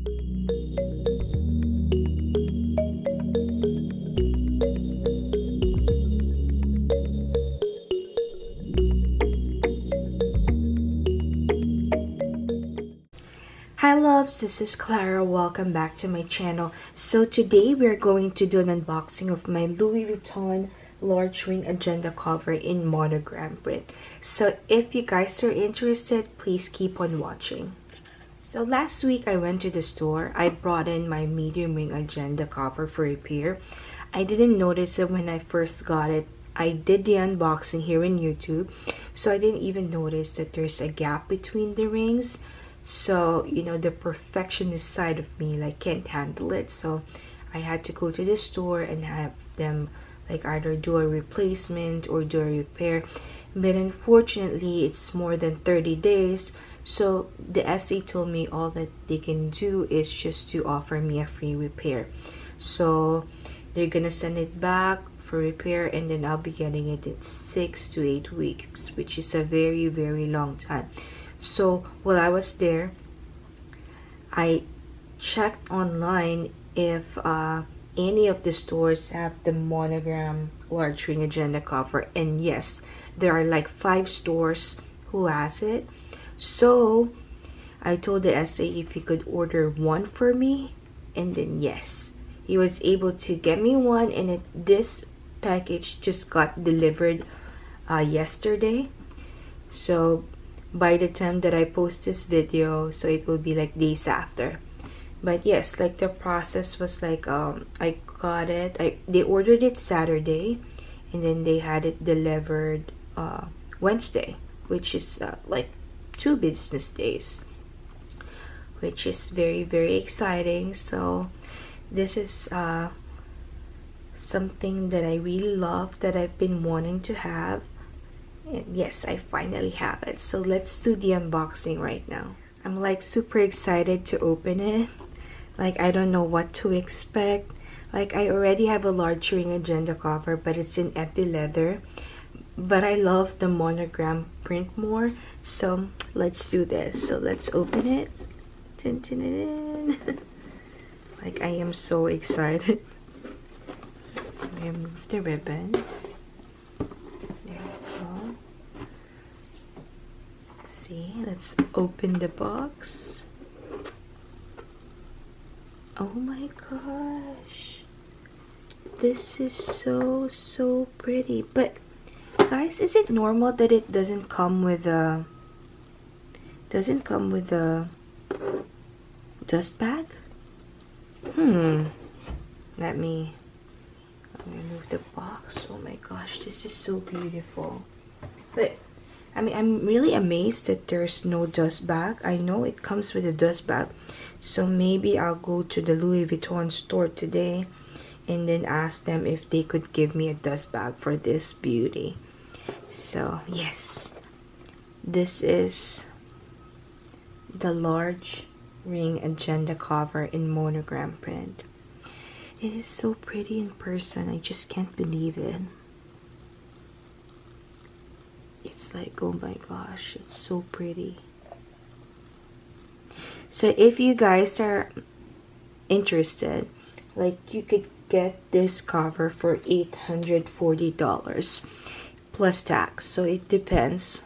Hi loves, this is Clara. Welcome back to my channel. So today we're going to do an unboxing of my Louis Vuitton large ring agenda cover in monogram print. So if you guys are interested, please keep on watching. So last week I went to the store. I brought in my medium ring agenda cover for repair. I didn't notice it when I first got it. I did the unboxing here in YouTube, so I didn't even notice that there's a gap between the rings. So, you know, the perfectionist side of me like can't handle it. So I had to go to the store and have them like either do a replacement or do a repair. But unfortunately, it's more than 30 days. So the SE told me all that they can do is just to offer me a free repair. So they're gonna send it back for repair, and then I'll be getting it in 6 to 8 weeks, which is a very, very long time. So while I was there, I checked online if any of the stores have the monogram large ring agenda cover, and yes, there are like 5 stores who has it. So I told the SA if he could order one for me, and then yes, he was able to get me one, and this package just got delivered yesterday. So by the time that I post this video, so it will be like days after. But yes, like the process was like I got it, they ordered it Saturday, and then they had it delivered Wednesday, which is like 2 business days, which is very, very exciting. So this is something that I really love, that I've been wanting to have. And yes, I finally have it. So let's do the unboxing right now. I'm like super excited to open it. Like I don't know what to expect. Like I already have a large ring agenda cover, but it's in epi leather. But I love the monogram print more. So let's do this. So let's open it. Dun, dun, dun, dun. Like I am so excited. Remove the ribbon. Let's open the box. Oh my gosh, this is so pretty. But guys, is it normal that it doesn't come with a dust bag? Let me remove the box. Oh my gosh, this is so beautiful. But I mean, I'm really amazed that there's no dust bag. I know it comes with a dust bag. So maybe I'll go to the Louis Vuitton store today and then ask them if they could give me a dust bag for this beauty. So, yes. This is the large ring agenda cover in monogram print. It is so pretty in person. I just can't believe it. It's like, oh my gosh, it's so pretty. So if you guys are interested, like you could get this cover for $840 plus tax. So it depends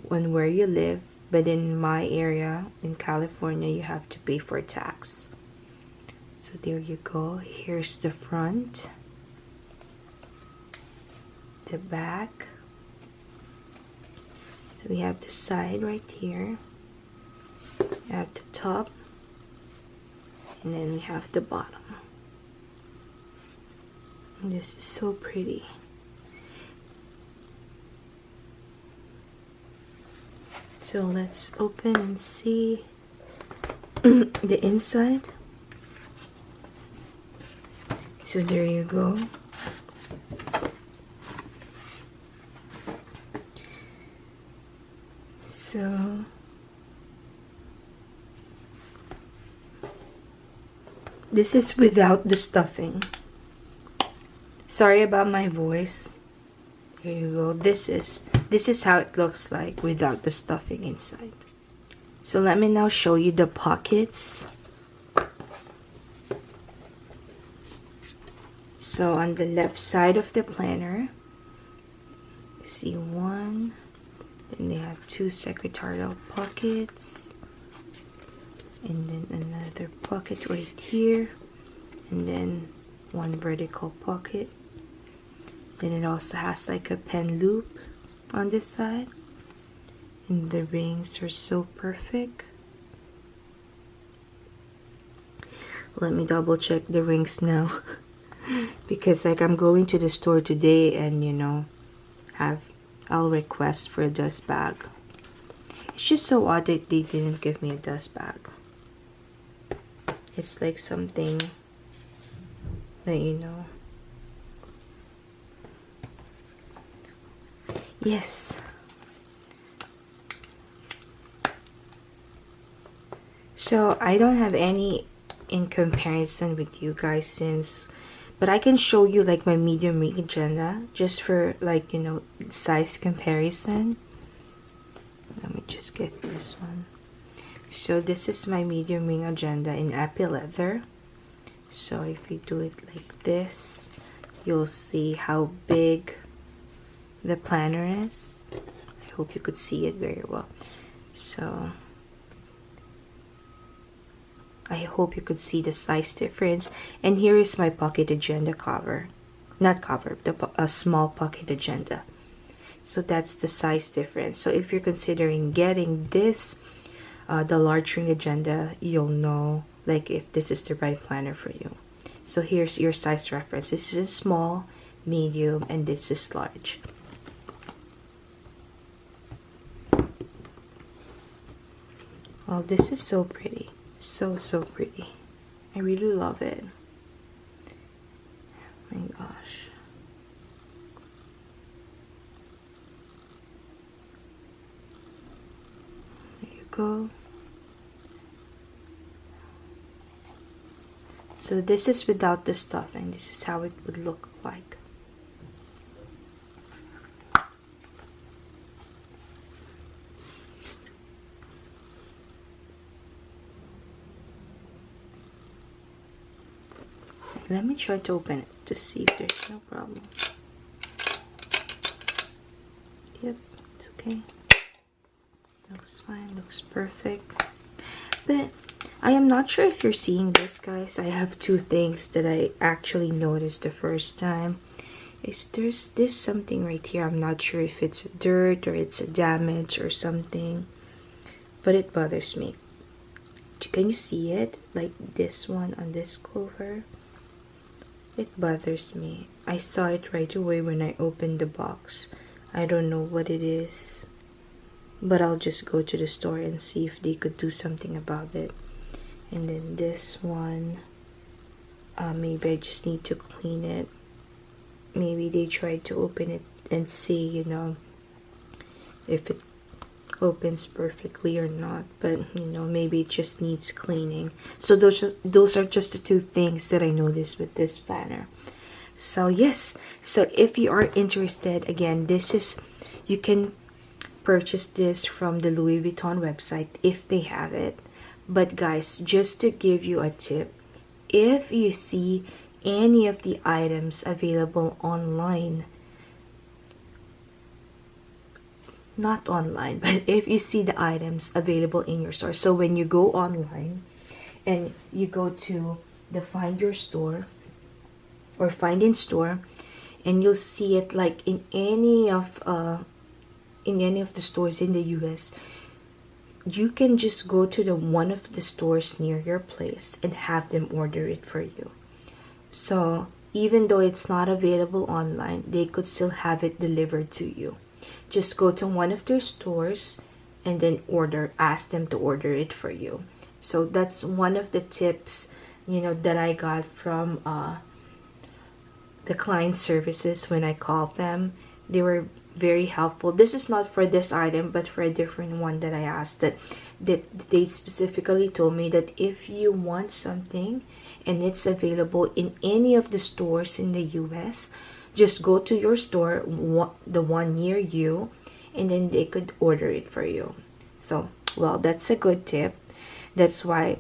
on where you live, but in my area in California, you have to pay for tax. So there you go. Here's the front, the back. So we have the side right here, we have the top, and then we have the bottom. And this is so pretty. So let's open and see the inside. So there you go. So this is without the stuffing. Sorry about my voice. Here you go. This is how it looks like without the stuffing inside. So let me now show you the pockets. So on the left side of the planner, you see one, then they have two secretarial pockets, and then another pocket right here, and then one vertical pocket. Then it also has like a pen loop on this side, and the rings are so perfect. Let me double check the rings now because like I'm going to the store today and you know I'll request for a dust bag. It's just so odd that they didn't give me a dust bag. It's like something that you know. Yes. So I don't have any in comparison with you guys but I can show you like my medium ring agenda just for like you know size comparison. Let me just get this one. So this is my medium ring agenda in epi leather. So if you do it like this, you'll see how big the planner is. I hope you could see it very well. So I hope you could see the size difference. And here is my pocket agenda cover. Not cover, a small pocket agenda. So that's the size difference. So if you're considering getting this, the large ring agenda, you'll know like if this is the right planner for you. So here's your size reference. This is small, medium, and this is large. Oh, this is so pretty. So pretty. I really love it. Oh my gosh. There you go. So this is without the stuffing. This is how it would look like. Let me try to open it to see if there's no problem. Yep, it's okay. Looks fine, looks perfect. But I am not sure if you're seeing this, guys. I have two things that I actually noticed the first time. There's this something right here. I'm not sure if it's dirt or it's a damage or something, but it bothers me. Can you see it? Like this one on this cover. It bothers me. I saw it right away when I opened the box. I don't know what it is, but I'll just go to the store and see if they could do something about it. And then this one, maybe I just need to clean it. Maybe they tried to open it and see, you know, if it opens perfectly or not, but you know, maybe it just needs cleaning. So those are just the two things that I noticed with this planner. So yes, so if you are interested, again, you can purchase this from the Louis Vuitton website if they have it. But guys, just to give you a tip, if you see any of the items available online, not online, but if you see the items available in your store, so when you go online and you go to the find your store or find in store, and you'll see it like in any of the stores in the US, you can just go to one of the stores near your place and have them order it for you. So even though it's not available online, they could still have it delivered to you. Just go to one of their stores and then ask them to order it for you. So that's one of the tips, you know, that I got from the client services when I called them. They were very helpful. This is not for this item, but for a different one that I asked, that they specifically told me that if you want something and it's available in any of the stores in the US, just go to your store, the one near you, and then they could order it for you. So, well, that's a good tip. That's why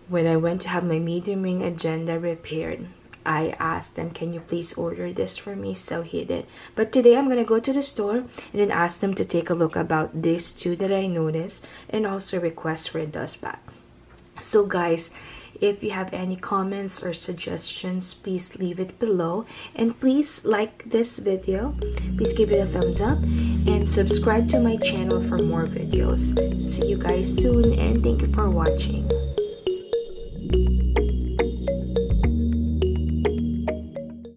when I went to have my medium ring agenda repaired, I asked them, can you please order this for me? So he did. But today I'm gonna go to the store and then ask them to take a look about these two that I noticed, and also request for a dust bag. So guys, if you have any comments or suggestions, please leave it below, and please like this video, please give it a thumbs up, and subscribe to my channel for more videos. See you guys soon, and thank you for watching.